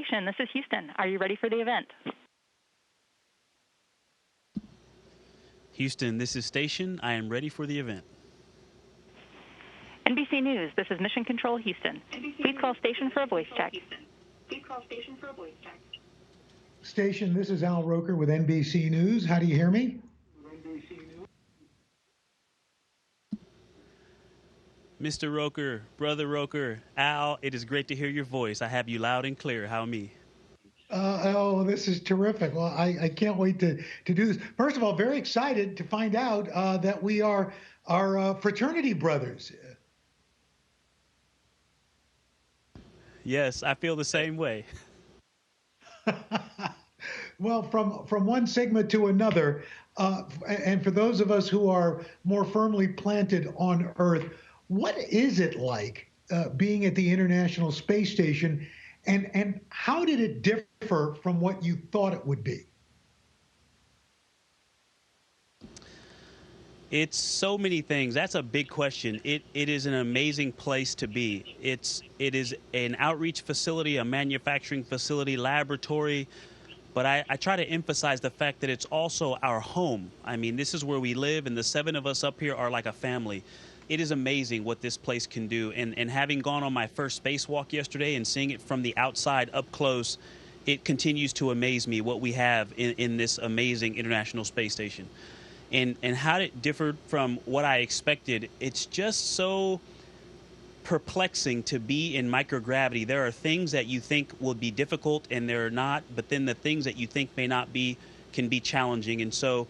Station, this is Houston. Are you ready for the event? Houston, this is Station. I am ready for the event. NBC News, this is Mission Control Houston. Please call Station for a voice check. Station, this is Al Roker with NBC News. How do you hear me? Mr. Roker, Brother Roker, Al, it is great to hear your voice. I have you loud and clear. How me? Oh, this is terrific. Well, I can't wait to do this. First of all, very excited to find out that we are fraternity brothers. Yes, I feel the same way. Well, from one Sigma to another, and for those of us who are more firmly planted on Earth, what is it like being at the International Space Station, and how did it differ from what you thought it would be? It's so many things. That's a big question. It is an amazing place to be. It is an outreach facility, a manufacturing facility, laboratory, but I try to emphasize the fact that it's also our home. I mean, this is where we live, and the 7 of us up here are like a family. It is amazing what this place can do, and having gone on my first spacewalk yesterday and seeing it from the outside up close, it continues to amaze me what we have in this amazing International Space Station. And how it differed from what I expected. It's just so perplexing to be in microgravity. There are things that you think will be difficult and they're not, but then the things that you think may not be can be challenging. And so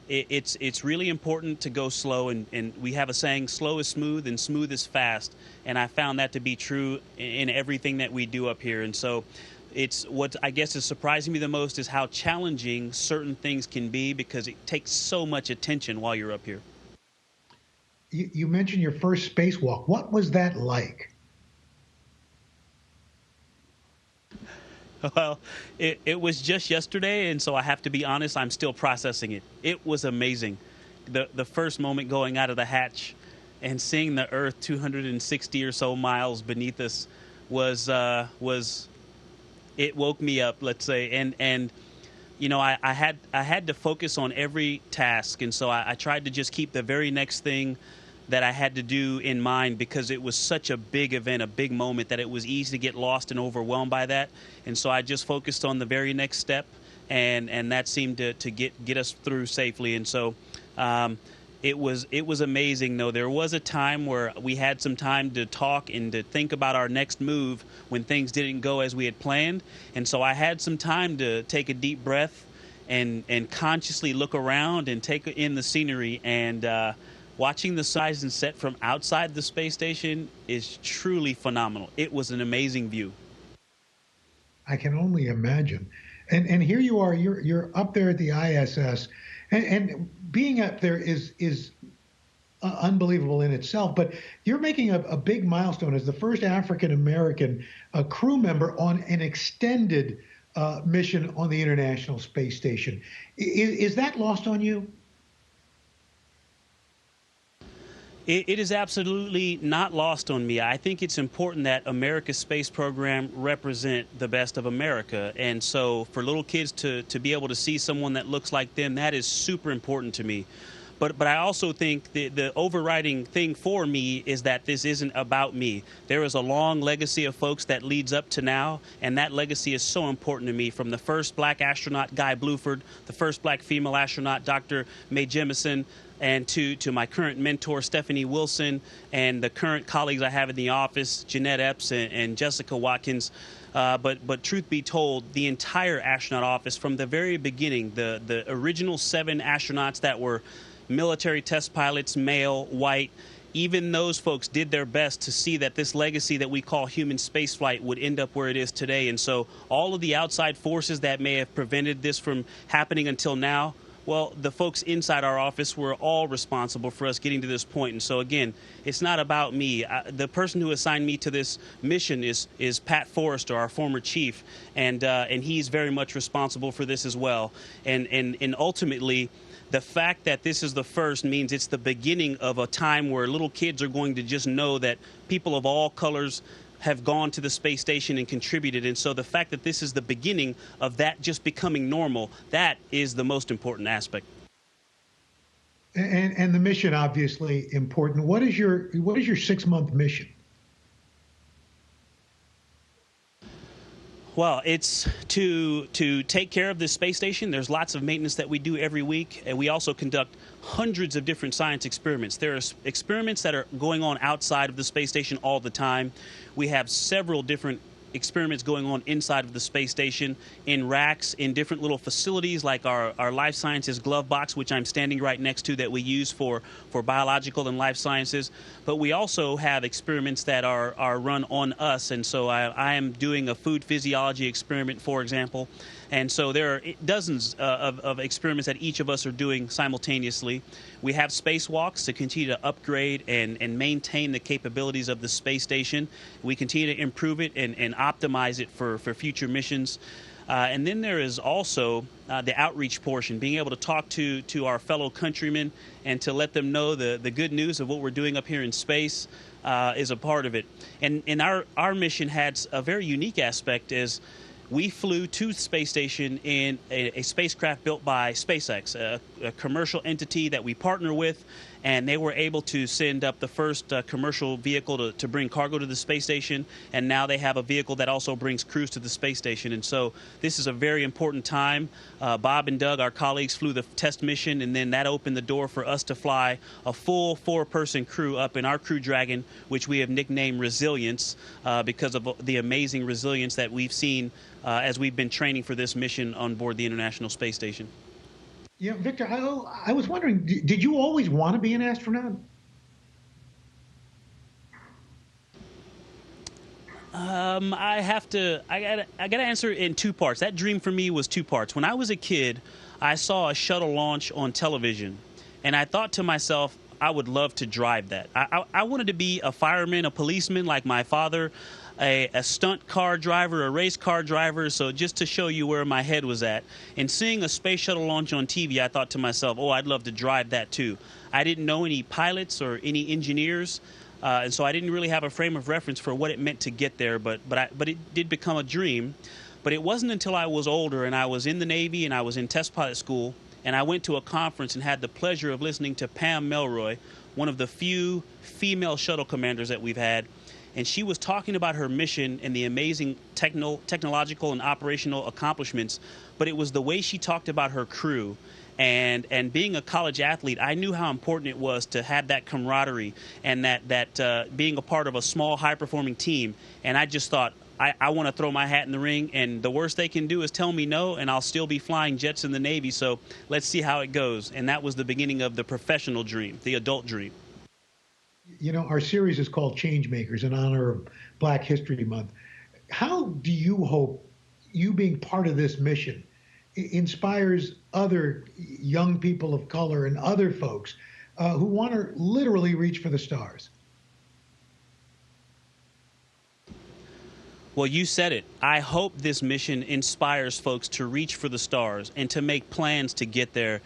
it's really important to go slow, and we have a saying, slow is smooth and smooth is fast, and I found that to be true in everything that we do up here. And so it's what I guess is surprising me the most is how challenging certain things can be, because it takes so much attention while you're up here. You mentioned your first spacewalk. What was that like? Well, it was just yesterday, and so I have to be honest, I'm still processing it. It was amazing. The first moment going out of the hatch and seeing the Earth 260 or so miles beneath us was it woke me up, let's say, and you know, I had to focus on every task, and so I tried to just keep the very next thing that I had to do in mind, because it was such a big event, a big moment, that it was easy to get lost and overwhelmed by that. And so I just focused on the very next step, and that seemed to get us through safely. And so it was amazing, though. There was a time where we had some time to talk and to think about our next move when things didn't go as we had planned. And so I had some time to take a deep breath and consciously look around and take in the scenery. And watching the size and set from outside the space station is truly phenomenal. It was an amazing view. I can only imagine. And here you are, you're up there at the ISS, and being up there is unbelievable in itself, but you're making a big milestone as the first African-American crew member on an extended mission on the International Space Station. Is that lost on you? It is absolutely not lost on me. I think it's important that America's space program represent the best of America. And so for little kids to be able to see someone that looks like them, that is super important to me. But I also think the overriding thing for me is that this isn't about me. There is a long legacy of folks that leads up to now, and that legacy is so important to me, from the first black astronaut, Guy Bluford, the first black female astronaut, Dr. Mae Jemison, and to my current mentor, Stephanie Wilson, and the current colleagues I have in the office, Jeanette Epps and Jessica Watkins. But truth be told, the entire astronaut office from the very beginning, the original 7 astronauts that were military test pilots, male, white, even those folks did their best to see that this legacy that we call human spaceflight would end up where it is today. And so all of the outside forces that may have prevented this from happening until now, well, the folks inside our office were all responsible for us getting to this point. And so, again, it's not about me. The person who assigned me to this mission is Pat Forrester, our former chief, and he's very much responsible for this as well. And ultimately, the fact that this is the first means it's the beginning of a time where little kids are going to just know that people of all colors have gone to the space station and contributed. And so the fact that this is the beginning of that just becoming normal, that is the most important aspect. And the mission, obviously important. What is your 6-month mission? Well, it's to take care of this space station. There's lots of maintenance that we do every week, and we also conduct hundreds of different science experiments. There are experiments that are going on outside of the space station all the time. We have several different experiments going on inside of the space station, in racks, in different little facilities like our life sciences glove box, which I'm standing right next to, that we use for biological and life sciences. But we also have experiments that are run on us, and so I am doing a food physiology experiment, for example. And so there are dozens of experiments that each of us are doing simultaneously. We have spacewalks to continue to upgrade and maintain the capabilities of the space station. We continue to improve it and optimize it for future missions. And then there is also the outreach portion, being able to talk to our fellow countrymen and to let them know the good news of what we're doing up here in space is a part of it. And our mission has a very unique aspect, is we flew to the space station in a spacecraft built by SpaceX, a commercial entity that we partner with, and they were able to send up the first commercial vehicle to bring cargo to the space station, and now they have a vehicle that also brings crews to the space station. And so this is a very important time. Bob and Doug, our colleagues, flew the test mission, and then that opened the door for us to fly a full 4-person crew up in our Crew Dragon, which we have nicknamed Resilience because of the amazing resilience that we've seen as we've been training for this mission on board the International Space Station. Yeah, Victor, I was wondering, did you always want to be an astronaut? I gotta answer in two parts. That dream for me was two parts. When I was a kid, I saw a shuttle launch on television, and I thought to myself, I would love to drive that. I wanted to be a fireman, a policeman like my father, a stunt car driver, a race car driver. So just to show you where my head was at. And seeing a space shuttle launch on TV, I thought to myself, oh, I'd love to drive that too. I didn't know any pilots or any engineers, and so I didn't really have a frame of reference for what it meant to get there, but it did become a dream. But it wasn't until I was older and I was in the Navy and I was in test pilot school, and I went to a conference and had the pleasure of listening to Pam Melroy, one of the few female shuttle commanders that we've had. And she was talking about her mission and the amazing technological and operational accomplishments, but it was the way she talked about her crew. And being a college athlete, I knew how important it was to have that camaraderie and that being a part of a small, high-performing team. And I just thought, I want to throw my hat in the ring, and the worst they can do is tell me no, and I'll still be flying jets in the Navy, so let's see how it goes. And that was the beginning of the professional dream, the adult dream. You know, our series is called Changemakers in honor of Black History Month. How do you hope you being part of this mission inspires other young people of color and other folks who want to literally reach for the stars? Well, you said it. I hope this mission inspires folks to reach for the stars and to make plans to get there.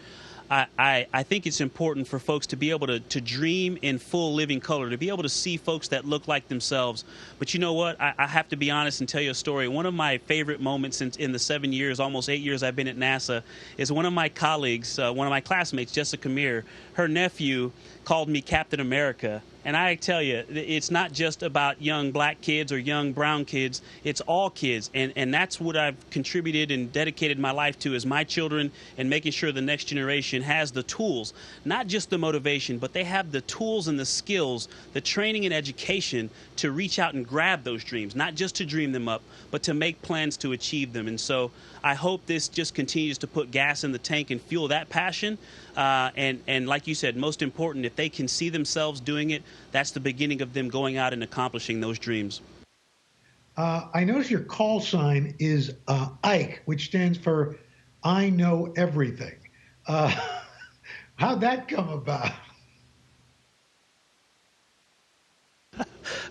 I think it's important for folks to be able to dream in full living color, to be able to see folks that look like themselves. But you know what? I have to be honest and tell you a story. One of my favorite moments in the 7 years, almost 8 years I've been at NASA, is one of my colleagues, one of my classmates, Jessica Meir, her nephew called me Captain America. And I tell you, it's not just about young black kids or young brown kids. It's all kids. And that's what I've contributed and dedicated my life to, is my children and making sure the next generation has the tools, not just the motivation, but they have the tools and the skills, the training and education to reach out and grab those dreams, not just to dream them up, but to make plans to achieve them. And so I hope this just continues to put gas in the tank and fuel that passion. And like you said, most important, if they can see themselves doing it, that's the beginning of them going out and accomplishing those dreams. I notice your call sign is Ike, which stands for I Know Everything. How'd that come about?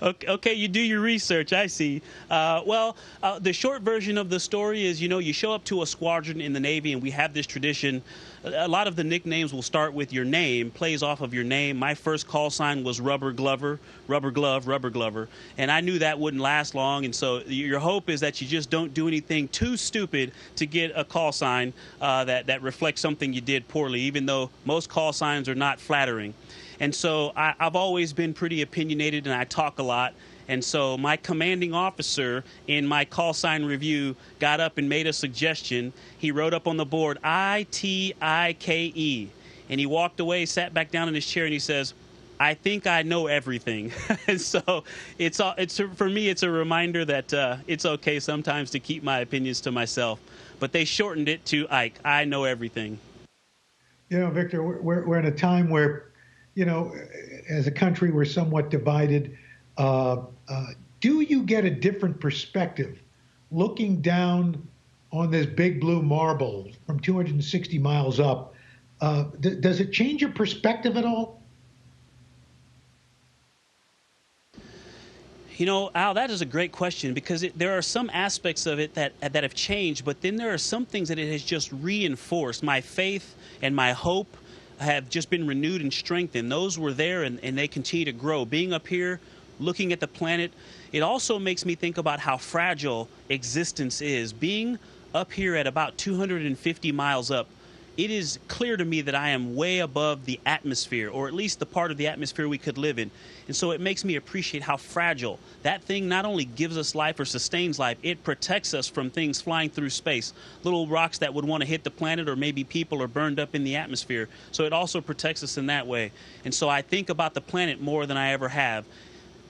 Okay, you do your research. I see. The short version of the story is, you show up to a squadron in the Navy, and we have this tradition. A lot of the nicknames will start with your name, plays off of your name. My first call sign was Rubber Glover, Rubber Glove, Rubber Glover, and I knew that wouldn't last long. And so your hope is that you just don't do anything too stupid to get a call sign that reflects something you did poorly, even though most call signs are not flattering. And so I've always been pretty opinionated, and I talk a lot. And so my commanding officer in my call sign review got up and made a suggestion. He wrote up on the board, ITIKE. And he walked away, sat back down in his chair, and he says, I think I know everything. And so for me, it's a reminder that it's okay sometimes to keep my opinions to myself. But they shortened it to Ike. I know everything. Victor, we're in a time where, as a country, we're somewhat divided. Do you get a different perspective looking down on this big blue marble from 260 miles up? Does it change your perspective at all? Al, that is a great question, because there are some aspects of it that have changed, but then there are some things that it has just reinforced. My faith and my hope have just been renewed and strengthened. Those were there, and they continue to grow. Being up here, looking at the planet, it also makes me think about how fragile existence is. Being up here at about 250 miles up, it is clear to me that I am way above the atmosphere, or at least the part of the atmosphere we could live in. And so it makes me appreciate how fragile that thing not only gives us life or sustains life, it protects us from things flying through space, little rocks that would want to hit the planet, or maybe people are burned up in the atmosphere. So it also protects us in that way. And so I think about the planet more than I ever have.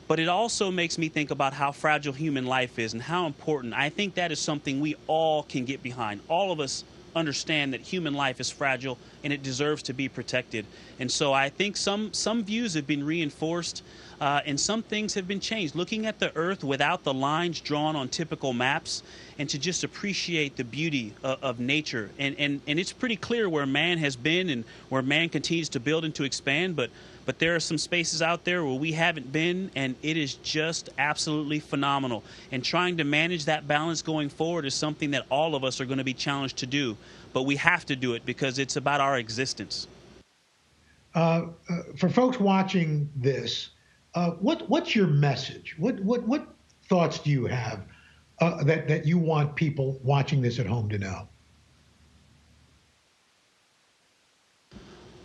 But it also makes me think about how fragile human life is and how important. I think that is something we all can get behind. All of us understand that human life is fragile and it deserves to be protected. And so I think some views have been reinforced and some things have been changed. Looking at the Earth without the lines drawn on typical maps, and to just appreciate the beauty of nature. And it's pretty clear where man has been and where man continues to build and to expand, but there are some spaces out there where we haven't been, and it is just absolutely phenomenal. And trying to manage that balance going forward is something that all of us are going to be challenged to do. But we have to do it because it's about our existence. For folks watching this, what's your message? What thoughts do you have that you want people watching this at home to know?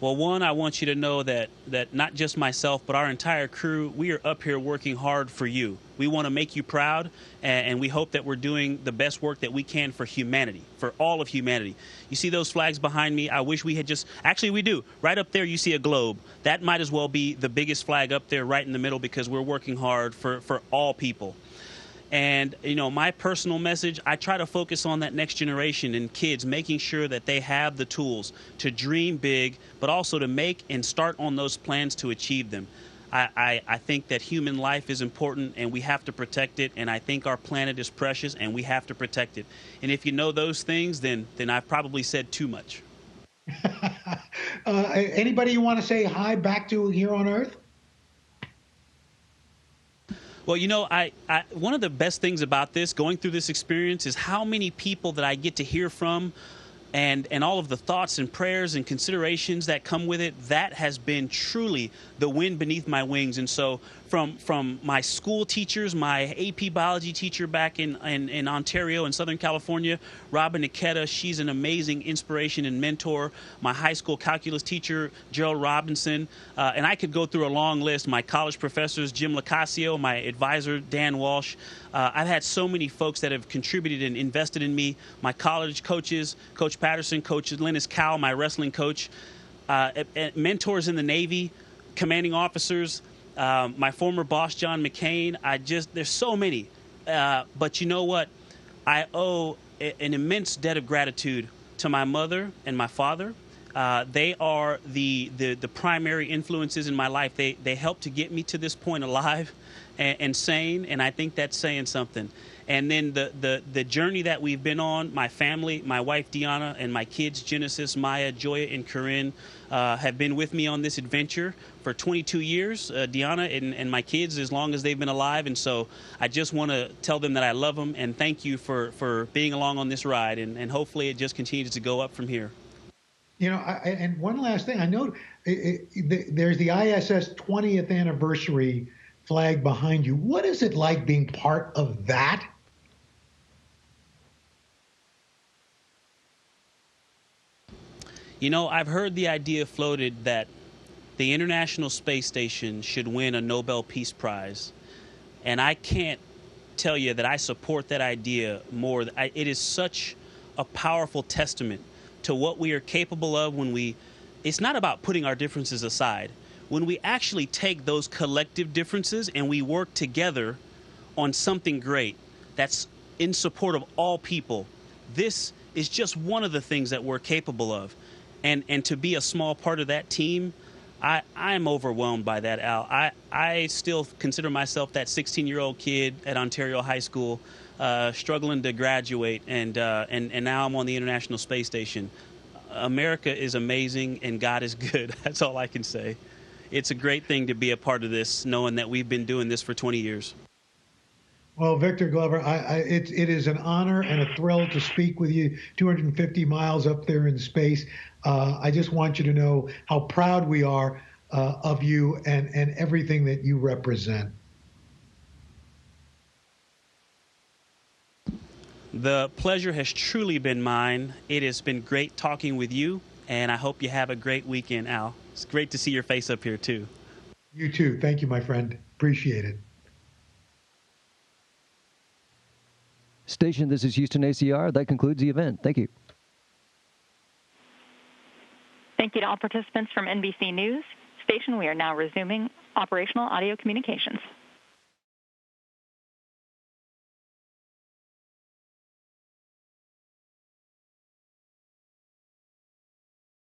Well, one, I want you to know that not just myself, but our entire crew, we are up here working hard for you. We want to make you proud, and we hope that we're doing the best work that we can for humanity, for all of humanity. You see those flags behind me? I wish we had actually, we do. Right up there, you see a globe. That might as well be the biggest flag up there right in the middle, because we're working hard for all people. And, my personal message, I try to focus on that next generation and kids, making sure that they have the tools to dream big, but also to make and start on those plans to achieve them. I think that human life is important, and we have to protect it. And I think our planet is precious, and we have to protect it. And if you know those things, then I've probably said too much. Anybody you want to say hi back to here on Earth? Well, one of the best things about this, going through this experience, is how many people that I get to hear from, and all of the thoughts and prayers and considerations that come with it. That has been truly the wind beneath my wings. And so from my school teachers, my AP biology teacher back in Ontario in Southern California, Robin Niketa, she's an amazing inspiration and mentor. My high school calculus teacher, Gerald Robinson, and I could go through a long list. My college professors, Jim Lacasio, my advisor, Dan Walsh. I've had so many folks that have contributed and invested in me. My college coaches, Coach Patterson, Coach Linus Cowell, my wrestling coach, mentors in the Navy, commanding officers, my former boss, John McCain. There's so many. But you know what? I owe an immense debt of gratitude to my mother and my father, They are the primary influences in my life. They helped to get me to this point alive and sane, and I think that's saying something. And then the journey that we've been on, my family, my wife Deanna, and my kids Genesis, Maya, Joya, and Corinne have been with me on this adventure for 22 years. Deanna and my kids, as long as they've been alive. And so I just want to tell them that I love them and thank you for being along on this ride. And hopefully it just continues to go up from here. You know, and one last thing, I know there's the ISS 20th anniversary flag behind you. What is it like being part of that? You know, I've heard the idea floated that the International Space Station should win a Nobel Peace Prize. And I can't tell you that I support that idea more. It is such a powerful testament to what we are capable of when it's not about putting our differences aside. When we actually take those collective differences and we work together on something great that's in support of all people, this is just one of the things that we're capable of. And to be a small part of that team, I'm overwhelmed by that, Al. I still consider myself that 16-year-old kid at Ontario High School, struggling to graduate, and now I'm on the International Space Station. America is amazing, and God is good. That's all I can say. It's a great thing to be a part of this, knowing that we've been doing this for 20 years. Well, Victor Glover, it is an honor and a thrill to speak with you 250 miles up there in space. I just want you to know how proud we are of you and everything that you represent. The pleasure has truly been mine. It has been great talking with you, and I hope you have a great weekend, Al. It's great to see your face up here, too. You too. Thank you, my friend. Appreciate it. Station, this is Houston ACR. That concludes the event. Thank you. Thank you to all participants from NBC News. Station, we are now resuming operational audio communications.